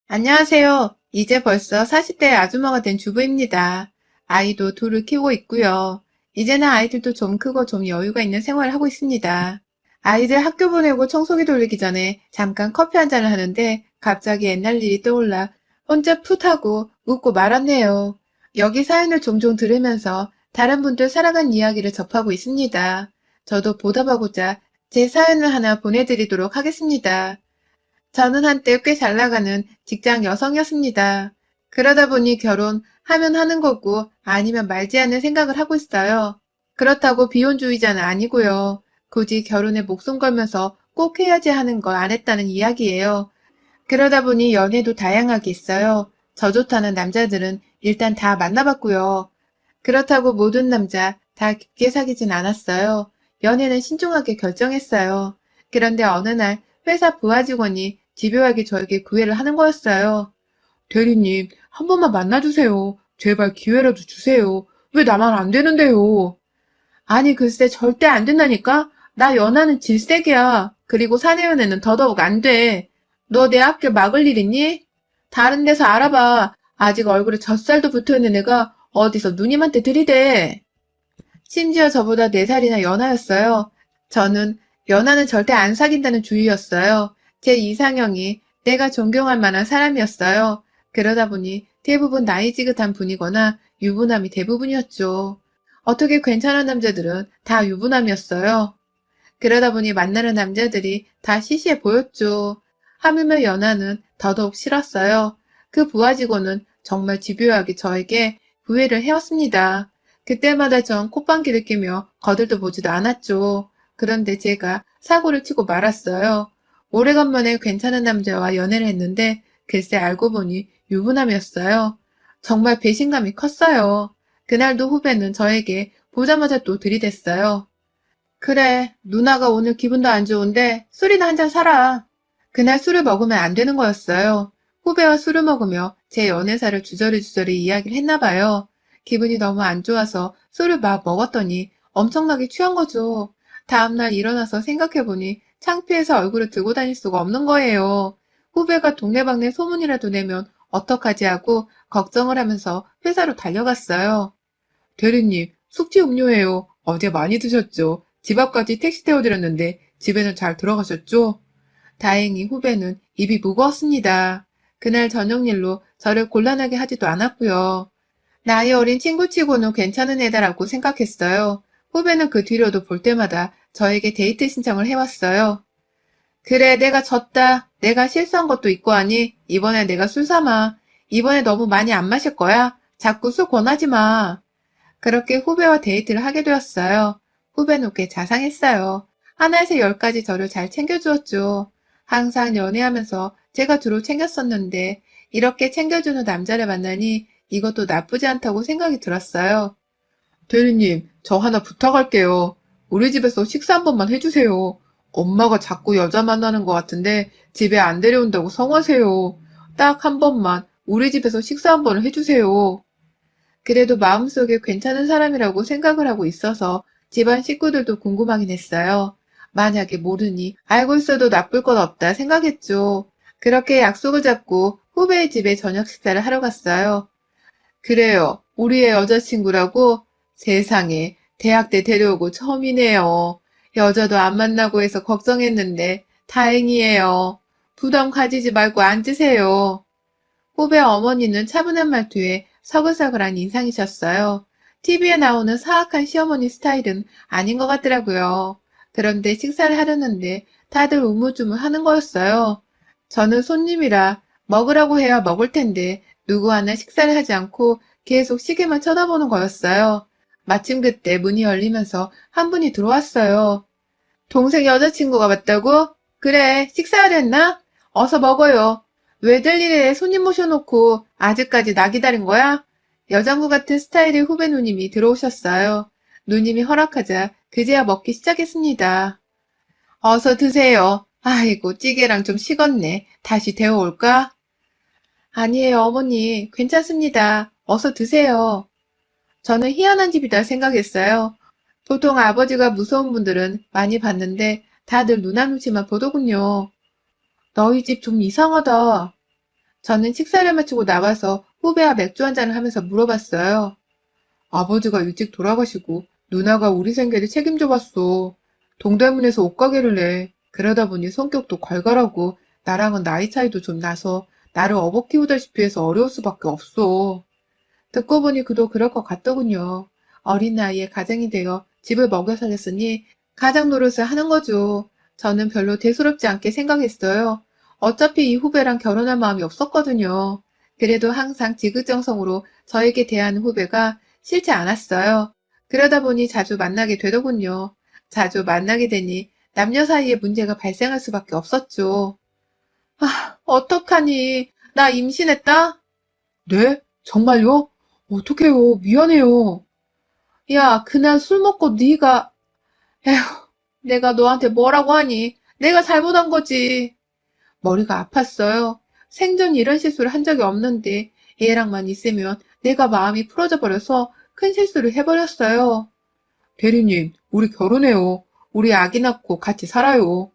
안녕하세요. 이제 벌써 40대 아주머니가 된 주부입니다. 아이도 둘을 키우고 있고요. 이제는 아이들도 좀 크고 좀 여유가 있는 생활을 하고 있습니다. 아이들 학교 보내고 청소기 돌리기 전에 잠깐 커피 한 잔을 하는데 갑자기 옛날 일이 떠올라 혼자 풋하고 웃고 말았네요. 여기 사연을 종종 들으면서 다른 분들 살아간 이야기를 접하고 있습니다. 저도 보답하고자 제 사연을 하나 보내드리도록 하겠습니다. 저는 한때 꽤 잘 나가는 직장 여성이었습니다. 그러다 보니 결혼하면 하는 거고 아니면 말지 않는 생각을 하고 있어요. 그렇다고 비혼주의자는 아니고요. 굳이 결혼에 목숨 걸면서 꼭 해야지 하는 걸 안 했다는 이야기예요. 그러다 보니 연애도 다양하게 있어요. 저 좋다는 남자들은 일단 다 만나봤고요. 그렇다고 모든 남자 다 깊게 사귀진 않았어요. 연애는 신중하게 결정했어요. 그런데 어느 날 회사 부하 직원이 집요하게 저에게 구애를 하는 거였어요. 대리님, 한 번만 만나주세요. 제발 기회라도 주세요. 왜 나만 안 되는데요? 아니, 글쎄, 절대 안 된다니까? 나 연하는 질색이야. 그리고 사내 연애는 더더욱 안 돼. 너 내 앞길 막을 일 있니? 다른 데서 알아봐. 아직 얼굴에 젖살도 붙어있는 애가 어디서 누님한테 들이대. 심지어 저보다 4살이나 연하였어요. 저는 연하는 절대 안 사귄다는 주의였어요. 제 이상형이 내가 존경할 만한 사람이었어요. 그러다 보니 대부분 나이 지긋한 분이거나 유부남이 대부분이었죠. 어떻게 괜찮은 남자들은 다 유부남이었어요. 그러다 보니 만나는 남자들이 다 시시해 보였죠. 하물며 연하는 더더욱 싫었어요. 그 부하 직원은 정말 집요하게 저에게 구애를 해왔습니다. 그때마다 전 콧방귀를 뀌며 거들떠 보지도 않았죠. 그런데 제가 사고를 치고 말았어요. 오래간만에 괜찮은 남자와 연애를 했는데 글쎄 알고 보니 유부남이었어요. 정말 배신감이 컸어요. 그날도 후배는 저에게 보자마자 또 들이댔어요. 그래, 누나가 오늘 기분도 안 좋은데 술이나 한 잔 사라. 그날 술을 먹으면 안 되는 거였어요. 후배와 술을 먹으며 제 연애사를 주저리주저리 이야기를 했나 봐요. 기분이 너무 안 좋아서 술을 막 먹었더니 엄청나게 취한 거죠. 다음날 일어나서 생각해보니 창피해서 얼굴을 들고 다닐 수가 없는 거예요. 후배가 동네방네 소문이라도 내면 어떡하지 하고 걱정을 하면서 회사로 달려갔어요. 대리님, 숙취 음료예요. 어제 많이 드셨죠? 집 앞까지 택시 태워드렸는데 집에는 잘 들어가셨죠? 다행히 후배는 입이 무거웠습니다. 그날 저녁 일로 저를 곤란하게 하지도 않았고요. 나이 어린 친구치고는 괜찮은 애다라고 생각했어요. 후배는 그 뒤로도 볼 때마다 저에게 데이트 신청을 해왔어요. 그래, 내가 졌다. 내가 실수한 것도 있고 하니 이번에 내가 술 삼아. 이번에 너무 많이 안 마실 거야. 자꾸 술 권하지 마. 그렇게 후배와 데이트를 하게 되었어요. 후배는 꽤 자상했어요. 하나에서 열까지 저를 잘 챙겨주었죠. 항상 연애하면서 제가 주로 챙겼었는데 이렇게 챙겨주는 남자를 만나니 이것도 나쁘지 않다고 생각이 들었어요. 대리님, 저 하나 부탁할게요. 우리 집에서 식사 한 번만 해주세요. 엄마가 자꾸 여자 만나는 것 같은데 집에 안 데려온다고 성하세요. 딱 한 번만 우리 집에서 식사 한 번을 해주세요. 그래도 마음속에 괜찮은 사람이라고 생각을 하고 있어서 집안 식구들도 궁금하긴 했어요. 만약에 모르니 알고 있어도 나쁠 건 없다 생각했죠. 그렇게 약속을 잡고 후배의 집에 저녁 식사를 하러 갔어요. 그래요. 우리의 여자친구라고? 세상에, 대학 때 데려오고 처음이네요. 여자도 안 만나고 해서 걱정했는데 다행이에요. 부담 가지지 말고 앉으세요. 후배 어머니는 차분한 말투에 서글서글한 인상이셨어요. TV에 나오는 사악한 시어머니 스타일은 아닌 것 같더라고요. 그런데 식사를 하려는데 다들 우물쭈물 하는 거였어요. 저는 손님이라 먹으라고 해야 먹을 텐데 누구 하나 식사를 하지 않고 계속 시계만 쳐다보는 거였어요. 마침 그때 문이 열리면서 한 분이 들어왔어요. 동생 여자친구가 왔다고? 그래, 식사하려 했나? 어서 먹어요. 왜들 이래 손님 모셔놓고 아직까지 나 기다린 거야? 여장부 같은 스타일의 후배 누님이 들어오셨어요. 누님이 허락하자 그제야 먹기 시작했습니다. 어서 드세요. 아이고, 찌개랑 좀 식었네. 다시 데워올까? 아니에요, 어머니. 괜찮습니다. 어서 드세요. 저는 희한한 집이다 생각했어요. 보통 아버지가 무서운 분들은 많이 봤는데 다들 누나 눈치만 보더군요. 너희 집 좀 이상하다. 저는 식사를 마치고 나와서 후배와 맥주 한잔을 하면서 물어봤어요. 아버지가 일찍 돌아가시고 누나가 우리 생계를 책임져 봤어. 동대문에서 옷가게를 내. 그러다 보니 성격도 괄괄하고 나랑은 나이 차이도 좀 나서 나를 업어 키우다시피 해서 어려울 수밖에 없어. 듣고 보니 그도 그럴 것 같더군요. 어린 나이에 가장이 되어 집을 먹여 살렸으니 가장 노릇을 하는 거죠. 저는 별로 대수롭지 않게 생각했어요. 어차피 이 후배랑 결혼할 마음이 없었거든요. 그래도 항상 지극정성으로 저에게 대하는 후배가 싫지 않았어요. 그러다 보니 자주 만나게 되더군요. 자주 만나게 되니 남녀 사이에 문제가 발생할 수밖에 없었죠. 아, 어떡하니? 나 임신했다? 네? 정말요? 어떡해요. 미안해요. 야, 그날 술 먹고 네가 에휴, 내가 너한테 뭐라고 하니? 내가 잘못한 거지. 머리가 아팠어요. 생전 이런 실수를 한 적이 없는데 얘랑만 있으면 내가 마음이 풀어져 버려서 큰 실수를 해버렸어요. 대리님, 우리 결혼해요. 우리 아기 낳고 같이 살아요.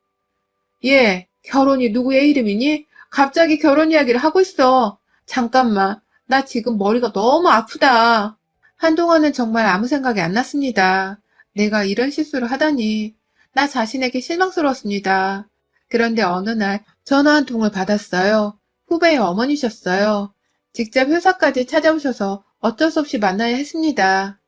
예, 결혼이 누구의 이름이니? 갑자기 결혼 이야기를 하고 있어. 잠깐만, 나 지금 머리가 너무 아프다. 한동안은 정말 아무 생각이 안 났습니다. 내가 이런 실수를 하다니. 나 자신에게 실망스러웠습니다. 그런데 어느 날 전화 한 통을 받았어요. 후배의 어머니셨어요. 직접 회사까지 찾아오셔서 어쩔 수 없이 만나야 했습니다.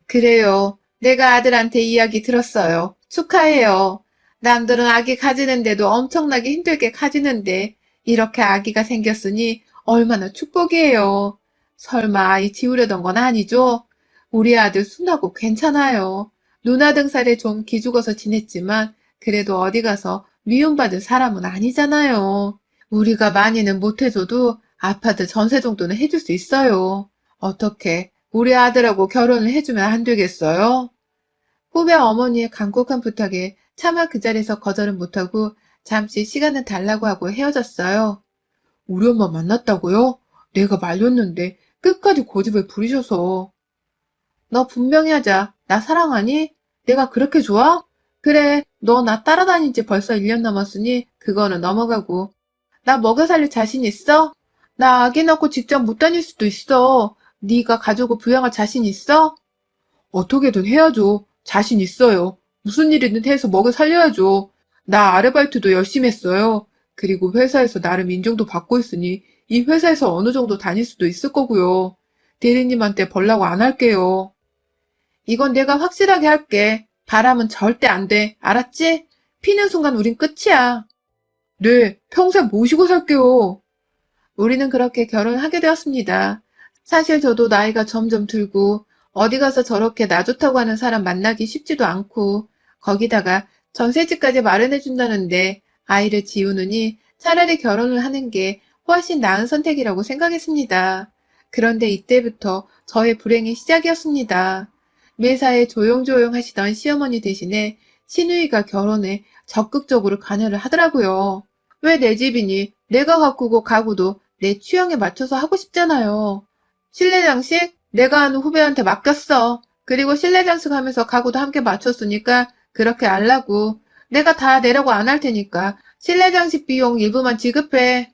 그래요. 내가 아들한테 이야기 들었어요. 축하해요. 남들은 아기 가지는데도 엄청나게 힘들게 가지는데 이렇게 아기가 생겼으니 얼마나 축복이에요. 설마 아이 지우려던 건 아니죠? 우리 아들 순하고 괜찮아요. 누나 등살에 좀 기죽어서 지냈지만 그래도 어디 가서 미움받을 사람은 아니잖아요. 우리가 많이는 못해줘도 아파트 전세 정도는 해줄 수 있어요. 어떻게 우리 아들하고 결혼을 해주면 안 되겠어요? 후배 어머니의 간곡한 부탁에 차마 그 자리에서 거절은 못하고 잠시 시간을 달라고 하고 헤어졌어요. 우리 엄마 만났다고요? 내가 말렸는데 끝까지 고집을 부리셔서. 너 분명히 하자. 나 사랑하니? 내가 그렇게 좋아? 그래, 너 나 따라다닌 지 벌써 1년 넘었으니 그거는 넘어가고. 나 먹여 살릴 자신 있어? 나 아기 낳고 직접 못 다닐 수도 있어. 네가 가족을 부양할 자신 있어? 어떻게든 해야죠. 자신 있어요. 무슨 일이든 해서 먹여 살려야죠. 나 아르바이트도 열심히 했어요. 그리고 회사에서 나름 인정도 받고 있으니 이 회사에서 어느 정도 다닐 수도 있을 거고요. 대리님한테 벌라고 안 할게요. 이건 내가 확실하게 할게. 바람은 절대 안 돼. 알았지? 피는 순간 우린 끝이야. 네, 평생 모시고 살게요. 우리는 그렇게 결혼하게 되었습니다. 사실 저도 나이가 점점 들고 어디 가서 저렇게 나 좋다고 하는 사람 만나기 쉽지도 않고 거기다가 전셋집까지 마련해준다는데 아이를 지우느니 차라리 결혼을 하는 게 훨씬 나은 선택이라고 생각했습니다. 그런데 이때부터 저의 불행이 시작이었습니다. 매사에 조용조용 하시던 시어머니 대신에 시누이가 결혼에 적극적으로 관여를 하더라고요. 왜 내 집이니? 내가 가꾸고 가구도 내 취향에 맞춰서 하고 싶잖아요. 실내 장식? 내가 아는 후배한테 맡겼어. 그리고 실내 장식 하면서 가구도 함께 맞췄으니까 그렇게 알라고. 내가 다 내라고 안 할 테니까 실내 장식 비용 일부만 지급해.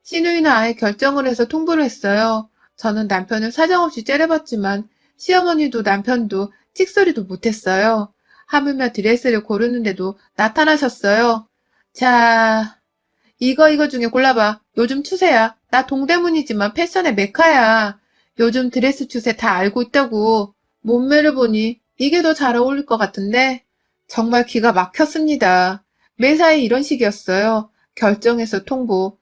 시누이는 아예 결정을 해서 통보를 했어요. 저는 남편을 사정없이 째려봤지만 시어머니도 남편도 찍소리도 못했어요. 하물며 드레스를 고르는데도 나타나셨어요. 자, 이거 중에 골라봐. 요즘 추세야. 나 동대문이지만 패션의 메카야. 요즘 드레스 추세 다 알고 있다고. 몸매를 보니 이게 더 잘 어울릴 것 같은데? 정말 기가 막혔습니다. 매사에 이런 식이었어요. 결정해서 통보.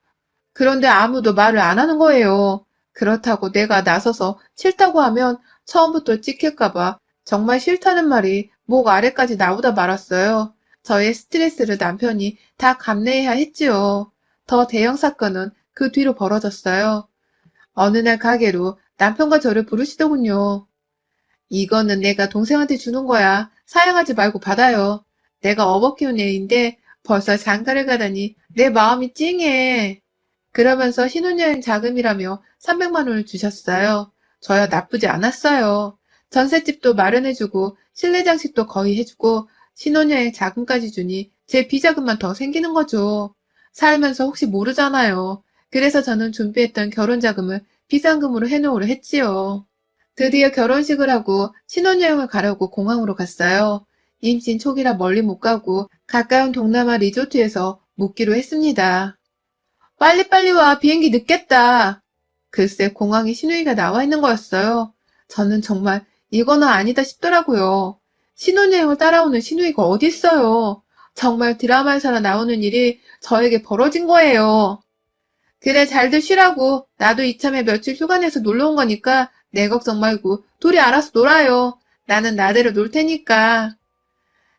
그런데 아무도 말을 안 하는 거예요. 그렇다고 내가 나서서 싫다고 하면 처음부터 찍힐까봐 정말 싫다는 말이 목 아래까지 나오다 말았어요. 저의 스트레스를 남편이 다 감내해야 했지요. 더 대형 사건은 그 뒤로 벌어졌어요. 어느 날 가게로 남편과 저를 부르시더군요. 이거는 내가 동생한테 주는 거야. 사양하지 말고 받아요. 내가 업어 키운 애인데 벌써 장가를 가다니 내 마음이 찡해. 그러면서 신혼여행 자금이라며 300만 원을 주셨어요. 저야 나쁘지 않았어요. 전셋집도 마련해주고 실내 장식도 거의 해주고 신혼여행 자금까지 주니 제 비자금만 더 생기는 거죠. 살면서 혹시 모르잖아요. 그래서 저는 준비했던 결혼 자금을 비상금으로 해놓으려 했지요. 드디어 결혼식을 하고 신혼여행을 가려고 공항으로 갔어요. 임신 초기라 멀리 못 가고 가까운 동남아 리조트에서 묵기로 했습니다. 빨리빨리 와, 비행기 늦겠다. 글쎄 공항에 신우이가 나와 있는 거였어요. 저는 정말 이거는 아니다 싶더라고요. 신혼여행을 따라오는 신우이가 어디 있어요. 정말 드라마에서나 나오는 일이 저에게 벌어진 거예요. 그래 잘들 쉬라고. 나도 이참에 며칠 휴가 내서 놀러 온 거니까 내 걱정 말고 둘이 알아서 놀아요. 나는 나대로 놀 테니까.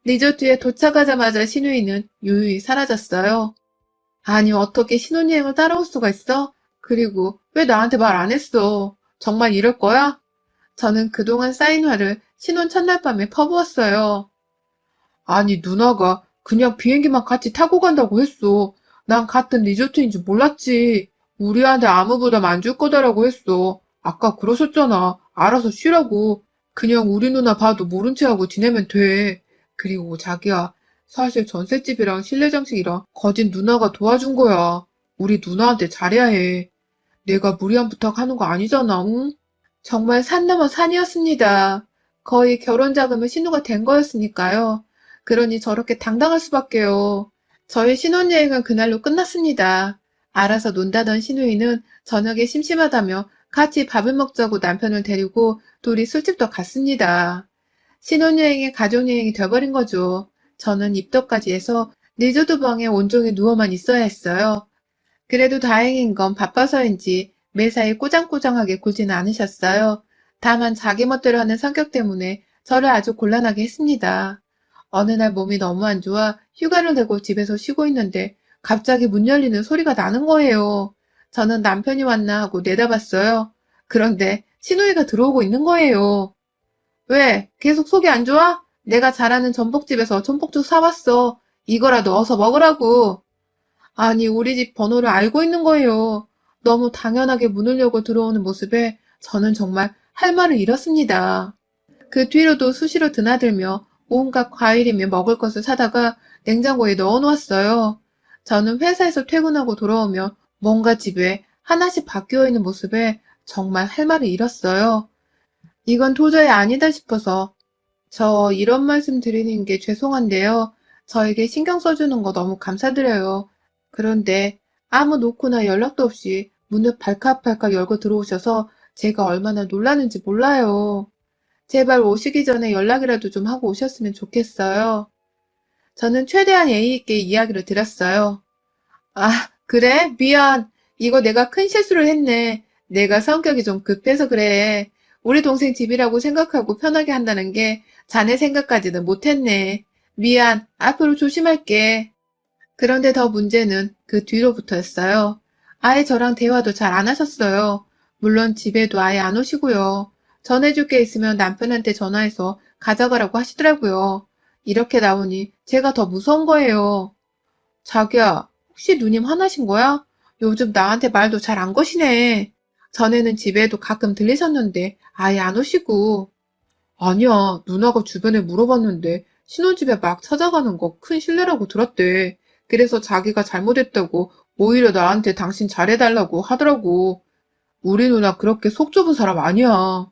리조트에 도착하자마자 신우이는 유유히 사라졌어요. 아니 어떻게 신혼여행을 따라올 수가 있어? 그리고 왜 나한테 말 안 했어? 정말 이럴 거야? 저는 그동안 쌓인 화를 신혼 첫날 밤에 퍼부었어요. 아니 누나가 그냥 비행기만 같이 타고 간다고 했어. 난 같은 리조트인 줄 몰랐지. 우리한테 아무 부담 안 줄 거다라고 했어. 아까 그러셨잖아. 알아서 쉬라고. 그냥 우리 누나 봐도 모른 체 하고 지내면 돼. 그리고 자기야, 사실 전셋집이랑 실내 장식이랑 거진 누나가 도와준 거야. 우리 누나한테 잘해야 해. 내가 무리한 부탁하는 거 아니잖아, 응? 정말 산 넘어 산이었습니다. 거의 결혼 자금을 신우가 댄 거였으니까요. 그러니 저렇게 당당할 수밖에요. 저의 신혼여행은 그날로 끝났습니다. 알아서 논다던 신우이는 저녁에 심심하다며 같이 밥을 먹자고 남편을 데리고 둘이 술집도 갔습니다. 신혼여행이 가족여행이 돼버린 거죠. 저는 입덕까지 해서 리조트 방에 온종일 누워만 있어야 했어요. 그래도 다행인 건 바빠서인지 매사에 꼬장꼬장하게 굴지는 않으셨어요. 다만 자기 멋대로 하는 성격 때문에 저를 아주 곤란하게 했습니다. 어느 날 몸이 너무 안 좋아 휴가를 내고 집에서 쉬고 있는데 갑자기 문 열리는 소리가 나는 거예요. 저는 남편이 왔나 하고 내다봤어요. 그런데 신우이가 들어오고 있는 거예요. 왜? 계속 속이 안 좋아? 내가 잘 아는 전복집에서 전복죽 사왔어. 이거라도 어서 먹으라고. 아니, 우리 집 번호를 알고 있는 거예요. 너무 당연하게 문을 열고 들어오는 모습에 저는 정말 할 말을 잃었습니다. 그 뒤로도 수시로 드나들며 온갖 과일이며 먹을 것을 사다가 냉장고에 넣어놓았어요. 저는 회사에서 퇴근하고 돌아오며 뭔가 집에 하나씩 바뀌어 있는 모습에 정말 할 말을 잃었어요. 이건 도저히 아니다 싶어서 저 이런 말씀 드리는 게 죄송한데요. 저에게 신경 써주는 거 너무 감사드려요. 그런데 아무 노크나 연락도 없이 문을 발칵발칵 열고 들어오셔서 제가 얼마나 놀라는지 몰라요. 제발 오시기 전에 연락이라도 좀 하고 오셨으면 좋겠어요. 저는 최대한 예의 있게 이야기를 드렸어요. 아, 그래? 미안. 이거 내가 큰 실수를 했네. 내가 성격이 좀 급해서 그래. 우리 동생 집이라고 생각하고 편하게 한다는 게 자네 생각까지는 못했네. 미안. 앞으로 조심할게. 그런데 더 문제는 그 뒤로부터였어요. 아예 저랑 대화도 잘 안 하셨어요. 물론 집에도 아예 안 오시고요. 전해줄 게 있으면 남편한테 전화해서 가져가라고 하시더라고요. 이렇게 나오니 제가 더 무서운 거예요. 자기야, 혹시 누님 화나신 거야? 요즘 나한테 말도 잘 안 거시네. 전에는 집에도 가끔 들리셨는데 아예 안 오시고. 아니야, 누나가 주변에 물어봤는데 신혼집에 막 찾아가는 거 큰 실례라고 들었대. 그래서 자기가 잘못했다고 오히려 나한테 당신 잘해달라고 하더라고. 우리 누나 그렇게 속 좁은 사람 아니야.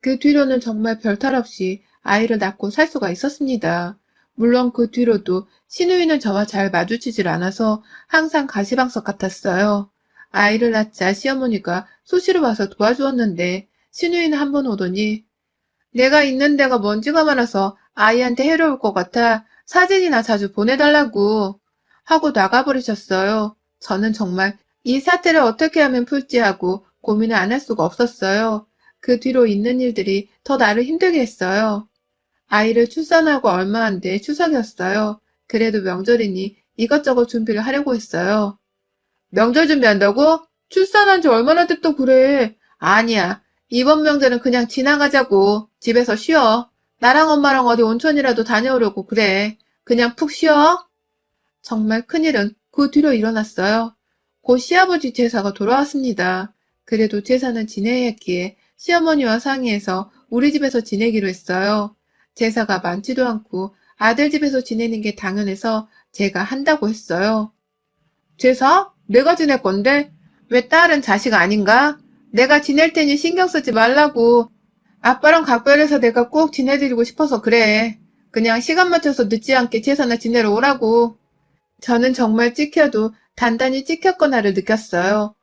그 뒤로는 정말 별탈 없이 아이를 낳고 살 수가 있었습니다. 물론 그 뒤로도 신우이는 저와 잘 마주치질 않아서 항상 가시방석 같았어요. 아이를 낳자 시어머니가 수시로 와서 도와주었는데 신우이는 한 번 오더니 내가 있는 데가 먼지가 많아서 아이한테 해로울 것 같아 사진이나 자주 보내달라고 하고 나가버리셨어요. 저는 정말 이 사태를 어떻게 하면 풀지 하고 고민을 안 할 수가 없었어요. 그 뒤로 있는 일들이 더 나를 힘들게 했어요. 아이를 출산하고 얼마 안 돼 추석이었어요. 그래도 명절이니 이것저것 준비를 하려고 했어요. 명절 준비한다고? 출산한 지 얼마나 됐다고 그래. 아니야. 이번 명절은 그냥 지나가자고. 집에서 쉬어. 나랑 엄마랑 어디 온천이라도 다녀오려고 그래. 그냥 푹 쉬어. 정말 큰일은 그 뒤로 일어났어요. 곧 시아버지 제사가 돌아왔습니다. 그래도 제사는 지내야 했기에 시어머니와 상의해서 우리 집에서 지내기로 했어요. 제사가 많지도 않고 아들 집에서 지내는 게 당연해서 제가 한다고 했어요. 제사? 내가 지낼 건데? 왜 딸은 자식 아닌가? 내가 지낼 테니 신경 쓰지 말라고. 아빠랑 각별해서 내가 꼭 지내드리고 싶어서 그래. 그냥 시간 맞춰서 늦지 않게 제사나 지내러 오라고. 저는 정말 찍혀도 단단히 찍혔거나를 느꼈어요.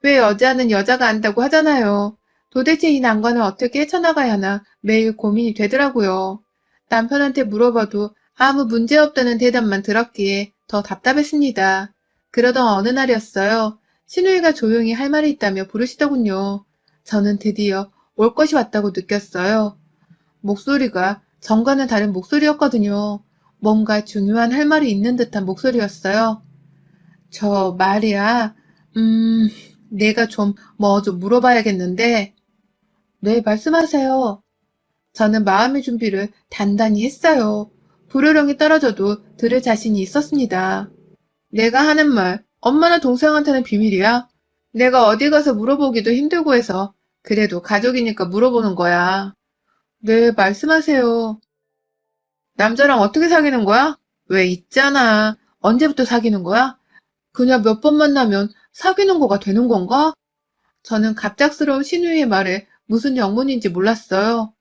왜 여자는 여자가 안다고 하잖아요. 도대체 이 난관을 어떻게 헤쳐나가야 하나 매일 고민이 되더라고요. 남편한테 물어봐도 아무 문제 없다는 대답만 들었기에 더 답답했습니다. 그러던 어느 날이었어요. 신우이가 조용히 할 말이 있다며 부르시더군요. 저는 드디어 올 것이 왔다고 느꼈어요. 목소리가 전과는 다른 목소리였거든요. 뭔가 중요한 할 말이 있는 듯한 목소리였어요. 저 말이야, 내가 좀 뭐 좀 물어봐야겠는데. 네, 말씀하세요. 저는 마음의 준비를 단단히 했어요. 불호령이 떨어져도 들을 자신이 있었습니다. 내가 하는 말, 엄마나 동생한테는 비밀이야. 내가 어디 가서 물어보기도 힘들고 해서 그래도 가족이니까 물어보는 거야. 네, 말씀하세요. 남자랑 어떻게 사귀는 거야? 왜 있잖아. 언제부터 사귀는 거야? 그냥 몇 번 만나면 사귀는 거가 되는 건가? 저는 갑작스러운 신우이의 말에 무슨 영문인지 몰랐어요.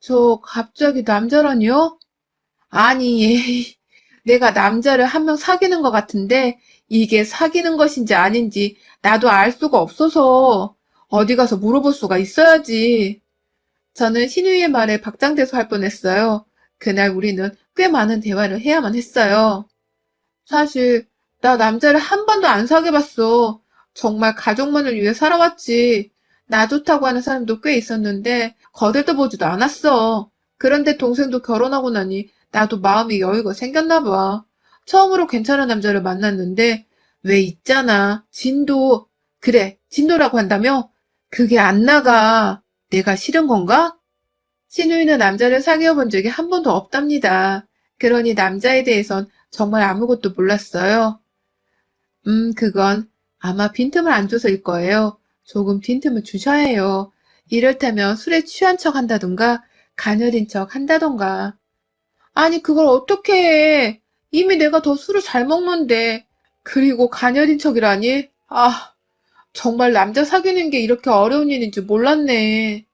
저 갑자기 남자라니요? 아니, 에이, 내가 남자를 한 명 사귀는 것 같은데 이게 사귀는 것인지 아닌지 나도 알 수가 없어서 어디 가서 물어볼 수가 있어야지. 저는 신우이의 말에 박장대소 할 뻔했어요. 그날 우리는 꽤 많은 대화를 해야만 했어요. 사실 나 남자를 한 번도 안 사귀어봤어. 정말 가족만을 위해 살아왔지. 나 좋다고 하는 사람도 꽤 있었는데 거들떠 보지도 않았어. 그런데 동생도 결혼하고 나니 나도 마음의 여유가 생겼나 봐. 처음으로 괜찮은 남자를 만났는데 왜 있잖아. 진도. 그래, 진도라고 한다며? 그게 안 나가. 내가 싫은 건가? 신우이는 남자를 사귀어 본 적이 한 번도 없답니다. 그러니 남자에 대해선 정말 아무것도 몰랐어요. 그건 아마 빈틈을 안 줘서일 거예요. 조금 빈틈을 주셔야 해요. 이를테면 술에 취한 척 한다던가, 가녀린 척 한다던가. 아니, 그걸 어떻게 해? 이미 내가 더 술을 잘 먹는데. 그리고 가녀린 척이라니? 아, 정말 남자 사귀는 게 이렇게 어려운 일인 줄 몰랐네.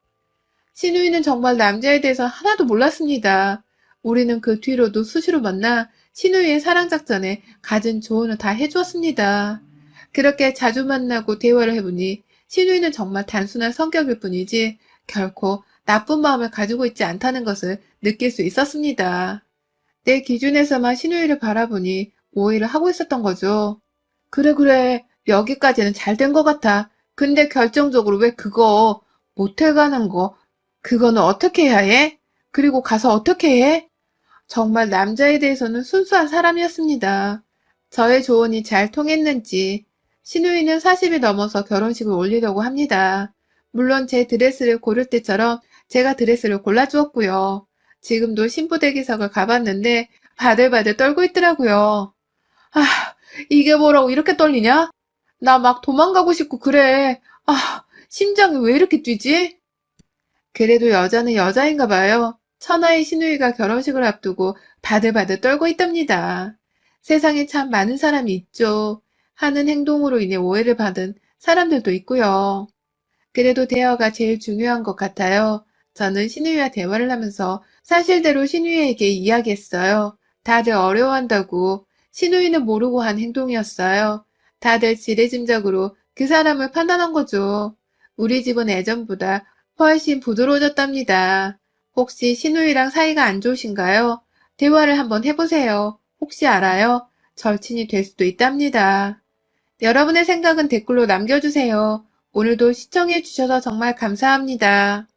신우이는 정말 남자에 대해서 하나도 몰랐습니다. 우리는 그 뒤로도 수시로 만나 신우이의 사랑작전에 갖은 조언을 다 해주었습니다. 그렇게 자주 만나고 대화를 해보니 신우이는 정말 단순한 성격일 뿐이지 결코 나쁜 마음을 가지고 있지 않다는 것을 느낄 수 있었습니다. 내 기준에서만 신우이를 바라보니 오해를 하고 있었던 거죠. 그래, 그래. 여기까지는 잘 된 것 같아. 근데 결정적으로 왜 그거 모텔 가는 거 그거는 어떻게 해야 해? 그리고 가서 어떻게 해? 정말 남자에 대해서는 순수한 사람이었습니다. 저의 조언이 잘 통했는지 신우이는 40이 넘어서 결혼식을 올리려고 합니다. 물론 제 드레스를 고를 때처럼 제가 드레스를 골라주었고요. 지금도 신부대기석을 가봤는데 바들바들 떨고 있더라고요. 아, 이게 뭐라고 이렇게 떨리냐? 나 막 도망가고 싶고 그래. 아, 심장이 왜 이렇게 뛰지? 그래도 여자는 여자인가 봐요. 천하의 시누이가 결혼식을 앞두고 바들바들 떨고 있답니다. 세상에 참 많은 사람이 있죠. 하는 행동으로 인해 오해를 받은 사람들도 있고요. 그래도 대화가 제일 중요한 것 같아요. 저는 신우이와 대화를 하면서 사실대로 신우이에게 이야기했어요. 다들 어려워한다고. 신우이는 모르고 한 행동이었어요. 다들 지레짐작으로 그 사람을 판단한 거죠. 우리 집은 예전보다 훨씬 부드러워졌답니다. 혹시 신우이랑 사이가 안 좋으신가요? 대화를 한번 해보세요. 혹시 알아요? 절친이 될 수도 있답니다. 여러분의 생각은 댓글로 남겨주세요. 오늘도 시청해주셔서 정말 감사합니다.